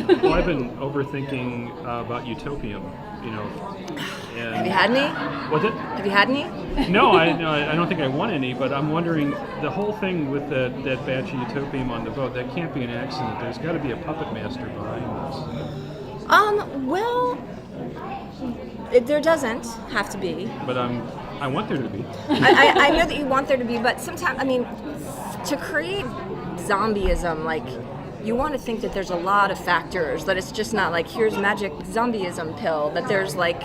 Well, I've been overthinking about Utopium, you know. And Have you had any? Was it? Have you had any? No, I don't think I won any, but I'm wondering, the whole thing with that batch of Utopium on the boat, that can't be an accident. There's got to be a puppet master behind this. Well, there doesn't have to be. But I want there to be. I know that you want there to be, but sometimes, I mean, to create zombieism, like, you want to think that there's a lot of factors, that it's just not like, here's magic zombieism pill, that there's like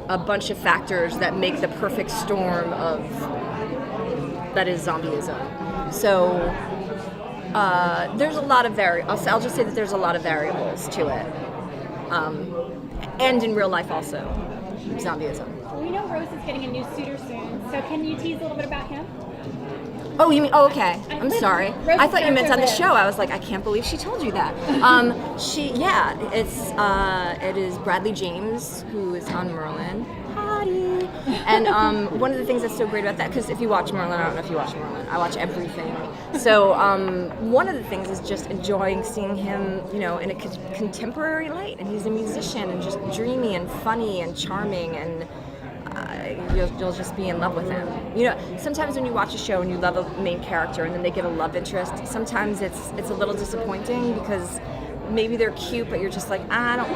a bunch of factors that make the perfect storm of that is zombieism. So there's a lot of I'll just say that there's a lot of variables to it, and in real life also, zombieism. We know Rose is getting a new suitor soon, so can you tease a little bit about him? Oh, you mean? Oh, okay. I'm sorry. Rose I thought you meant on the there. show. I was like, I can't believe she told you that. It is Bradley James who is on Merlin. Hottie. And one of the things that's so great about that, because if you watch Merlin, I don't know if you watch Merlin. I watch everything. So one of the things is just enjoying seeing him, you know, in a contemporary light, and he's a musician and just dreamy and funny and charming and. You'll just be in love with him. You know, sometimes when you watch a show and you love a main character and then they get a love interest, sometimes it's a little disappointing because maybe they're cute, but you're just like, I don't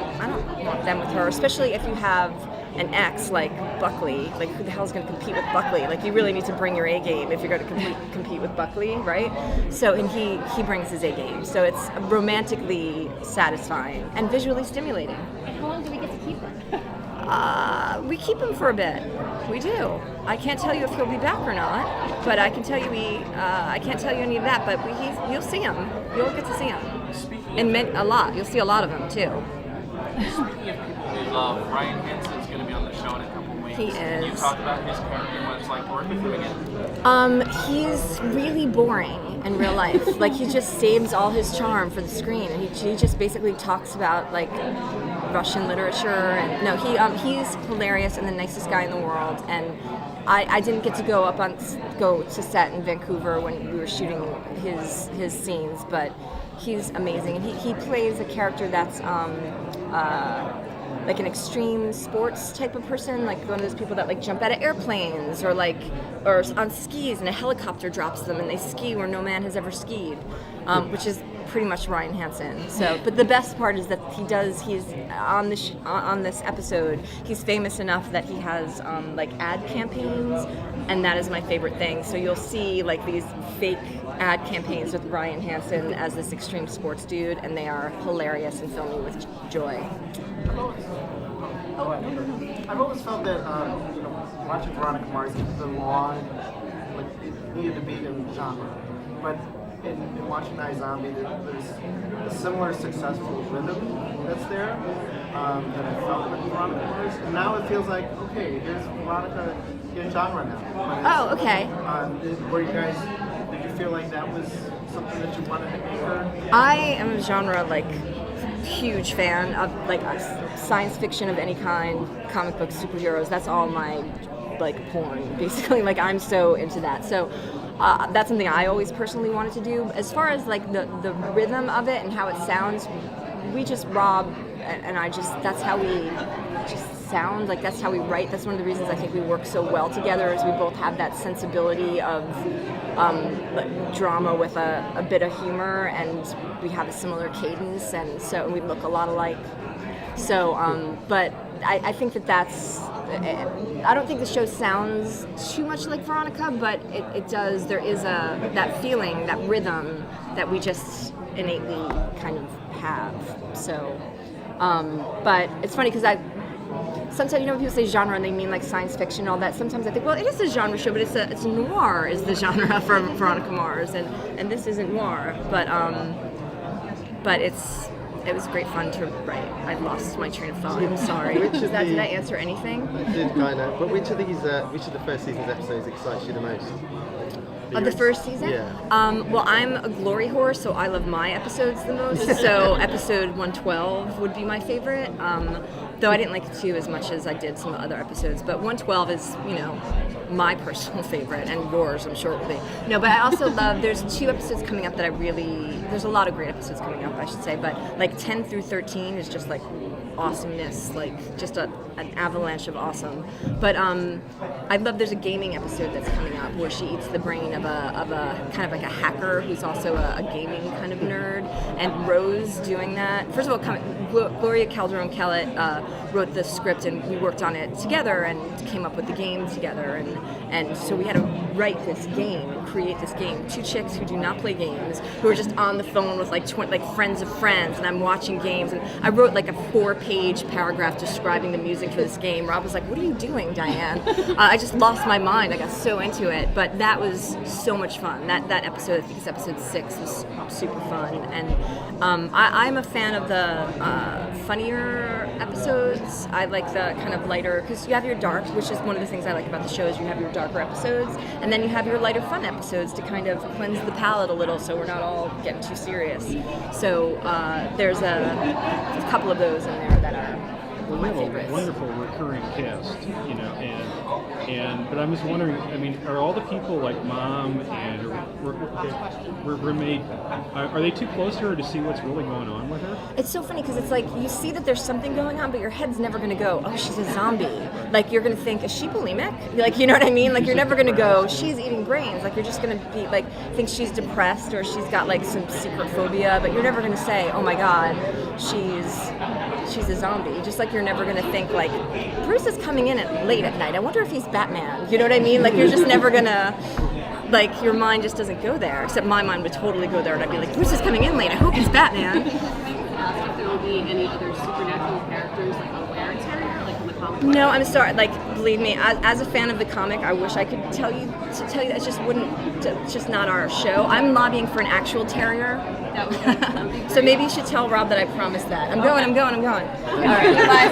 want them with her. Especially if you have an ex like Buckley. Like, who the hell's going to compete with Buckley? Like, you really need to bring your A game if you're going to compete with Buckley, right? So, and he brings his A game. So it's romantically satisfying and visually stimulating. And how long do we get to keep him? We keep him for a bit. We do. I can't tell you if he'll be back or not, but I can tell you I can't tell you any of that. But you'll see him. You'll get to see him. A lot. You'll see a lot of him too. Speaking of people who love, Ryan Hansen's going to be on the show in a couple weeks. He is. Can you talk about his character and what it's like to work with him again? He's really boring in real life. Like, he just saves all his charm for the screen, and he just basically talks about like Russian literature. And no, he's hilarious and the nicest guy in the world. And I didn't get to go to set in Vancouver when we were shooting his scenes, but he's amazing. And he plays a character that's like an extreme sports type of person, like one of those people that like jump out of airplanes or on skis and a helicopter drops them and they ski where no man has ever skied, which is pretty much Ryan Hansen. So, but the best part is that he's on this episode, he's famous enough that he has like ad campaigns, and that is my favorite thing. So you'll see like these fake ad campaigns with Ryan Hansen as this extreme sports dude, and they are hilarious and filled me with joy. I've always felt that watching Veronica Mars, the lawn needed to be in genre, but in watching iZombie, there's a similar successful rhythm that's there that I felt with Veronica Mars, and now it feels like, okay, here's Veronica in genre now. Oh, okay. Did you feel like that was something that you wanted to anchor? I am a genre huge fan of like science fiction of any kind, comic books, superheroes. That's all my porn, basically. Like, I'm so into that. So that's something I always personally wanted to do. As far as like the rhythm of it and how it sounds, Rob and I that's how we just sound. Like, that's how we write. That's one of the reasons I think we work so well together, is we both have that sensibility of drama with a bit of humor, and we have a similar cadence, and so we look a lot alike. So, but I think that's. I don't think the show sounds too much like Veronica, but it does. There is that feeling, that rhythm that we just innately kind of have. So, but it's funny because sometimes, when people say genre and they mean like science fiction and all that, sometimes I think, well, it is a genre show, but it's noir is the genre for Veronica Mars, and this isn't noir, but it was great fun to write. I lost my train of thought. I'm sorry. Did I answer anything? I did kind of. But which of the first season's episodes excites you the most? Of the first season? Yeah. Well, I'm a glory whore, so I love my episodes the most. So episode 112 would be my favorite. Though I didn't like 2 as much as I did some other episodes. But 112 is, my personal favorite, and yours, I'm sure it will be. No, but I also love, there's 2 episodes coming up that I really, there's a lot of great episodes coming up, I should say, but like 10 through 13 is just like awesomeness, like just an avalanche of awesome. But I love, there's a gaming episode that's coming up where she eats the brain of a kind of like a hacker who's also a gaming kind of nerd, and Rose doing that. First of all, Gloria Calderon-Kellett wrote the script, and we worked on it together and came up with the game together, and so we had to write this game and create this game. 2 chicks who do not play games, who are just on the phone with like friends of friends, and I'm watching games, and I wrote like a 4-page paragraph describing the music for this game. Rob was like, "What are you doing, Diane?" I just lost my mind. I got so into it, but that was so much fun. That episode, I think it's episode 6, was super fun, and I'm a fan of the funnier episodes. I like the kind of lighter, because you have your dark, which is one of the things I like about the show, is you have your darker episodes, and then you have your lighter fun episodes to kind of cleanse the palate a little, so we're not all getting too serious. So there's a couple of those in there that are my favorites. A wonderful recurring cast, you know, and but I'm just wondering, I mean, are all the people like mom and her roommate, are they too close to her to see what's really going on with her? It's so funny because it's like you see that there's something going on, but your head's never going to go, "Oh, she's a zombie." Like you're going to think, "Is she bulimic?" Like, you know what I mean? Like you're never going to go, "She's eating brains." Like you're just going to be like, think she's depressed or she's got like some secret phobia, but you're never going to say, "Oh my God, she's a zombie." Just like you're never going to think like, "Bruce is coming in late at night. I wonder if he's Batman." You know what I mean? Like you're just never going to, like your mind just doesn't go there. Except my mind would totally go there, and I'd be like, "Bruce is coming in late. I hope he's Batman." Asked if there will be any other supernatural characters like a were-terrier, like in the comic. No, I'm sorry. Like, believe me, as a fan of the comic, I wish I could tell you that it just wouldn't. It's just not our show. I'm lobbying for an actual terrier. That would be So maybe you should tell Rob that I promised that. I'm going. All right. Bye.